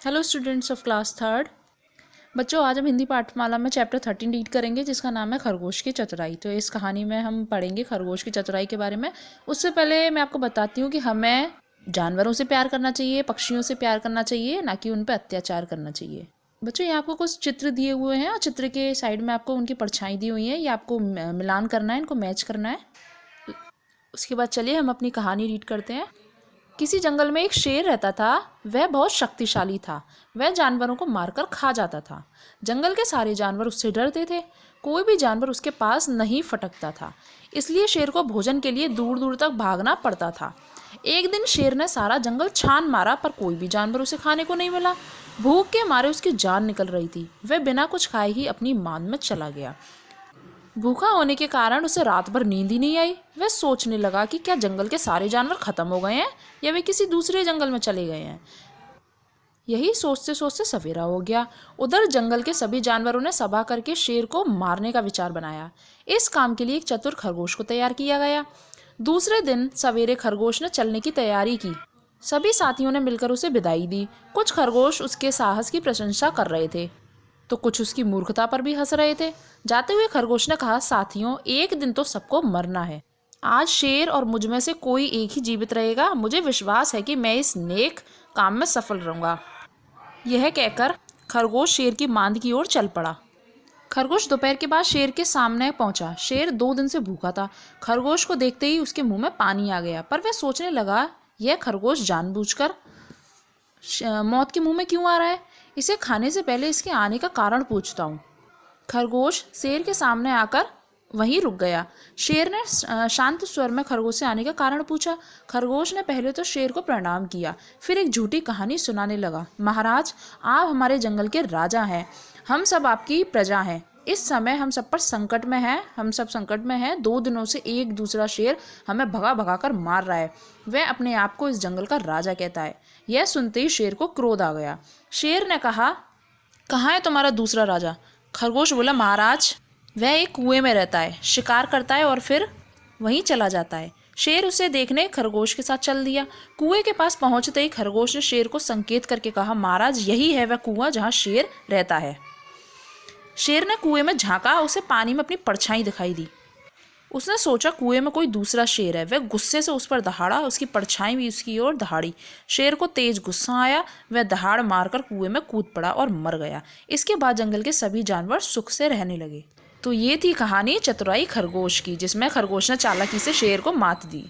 Hello students of class third. बच्चों, आज हम हिंदी पाठमाला में चैप्टर 13 रीड करेंगे जिसका नाम है खरगोश की चतुराई। तो इस कहानी में हम पढ़ेंगे खरगोश की चतुराई के बारे में। उससे पहले मैं आपको बताती हूँ कि हमें जानवरों से प्यार करना चाहिए, पक्षियों से प्यार करना चाहिए, ना कि उन पर अत्याचार करना चाहिए। बच्चों, यहाँ आपको कुछ चित्र दिए हुए हैं और चित्र के साइड में आपको उनकी परछाई दी हुई है। ये आपको मिलान करना है, इनको मैच करना है। उसके बाद चलिए हम अपनी कहानी रीड करते हैं। किसी जंगल में एक शेर रहता था। वह बहुत शक्तिशाली था। वह जानवरों को मारकर खा जाता था। जंगल के सारे जानवर उससे डरते थे। कोई भी जानवर उसके पास नहीं फटकता था। इसलिए शेर को भोजन के लिए दूर दूर तक भागना पड़ता था। एक दिन शेर ने सारा जंगल छान मारा पर कोई भी जानवर उसे खाने को नहीं मिला। भूख के मारे उसकी जान निकल रही थी। वह बिना कुछ खाए ही अपनी मांद में चला गया। भूखा होने के कारण उसे रात भर नींद ही नहीं आई। वह सोचने लगा कि क्या जंगल के सारे जानवर खत्म हो गए हैं या वे किसी दूसरे जंगल में चले गए हैं। यही सोचते सोचते सवेरा हो गया। उधर जंगल के सभी जानवरों ने सभा करके शेर को मारने का विचार बनाया। इस काम के लिए एक चतुर खरगोश को तैयार किया गया। दूसरे दिन सवेरे खरगोश ने चलने की तैयारी की। सभी साथियों ने मिलकर उसे विदाई दी। कुछ खरगोश उसके साहस की प्रशंसा कर रहे थे तो कुछ उसकी मूर्खता पर भी हंस रहे थे। जाते हुए खरगोश ने कहा, साथियों, एक दिन तो सबको मरना है। आज शेर और मुझ में से कोई एक ही जीवित रहेगा। मुझे विश्वास है कि मैं इस नेक काम में सफल रहूंगा। यह कहकर खरगोश शेर की मांद की ओर चल पड़ा। खरगोश दोपहर के बाद शेर के सामने पहुंचा। शेर 2 दिन से भूखा था। खरगोश को देखते ही उसके मुंह में पानी आ गया, पर वह सोचने लगा, यह खरगोश जानबूझकर मौत के मुंह में क्यों आ रहा है। इसे खाने से पहले इसके आने का कारण पूछता हूँ। खरगोश शेर के सामने आकर वहीं रुक गया। शेर ने शांत स्वर में खरगोश से आने का कारण पूछा। खरगोश ने पहले तो शेर को प्रणाम किया, फिर एक झूठी कहानी सुनाने लगा। महाराज, आप हमारे जंगल के राजा हैं। हम सब आपकी प्रजा हैं। इस समय हम सब पर संकट में हैं। हम सब संकट में हैं। 2 दिनों से एक दूसरा शेर हमें भगा भगा कर मार रहा है। वह अपने आप को इस जंगल का राजा कहता है। यह सुनते ही शेर को क्रोध आ गया। शेर ने कहा, कहाँ है तुम्हारा दूसरा राजा। खरगोश बोला, महाराज, वह एक कुएं में रहता है, शिकार करता है और फिर वहीं चला जाता है। शेर उसे देखने खरगोश के साथ चल दिया। कुएं के पास पहुंचते ही खरगोश ने शेर को संकेत करके कहा, महाराज, यही है वह कुआं जहां शेर रहता है। शेर ने कुएं में झांका। उसे पानी में अपनी परछाई दिखाई दी। उसने सोचा कुएं में कोई दूसरा शेर है। वह गुस्से से उस पर दहाड़ा। उसकी परछाई भी उसकी ओर दहाड़ी। शेर को तेज गुस्सा आया। वह दहाड़ मारकर कुएं में कूद पड़ा और मर गया। इसके बाद जंगल के सभी जानवर सुख से रहने लगे। तो ये थी कहानी चतुराई खरगोश की, जिसमें खरगोश ने चालाकी से शेर को मात दी।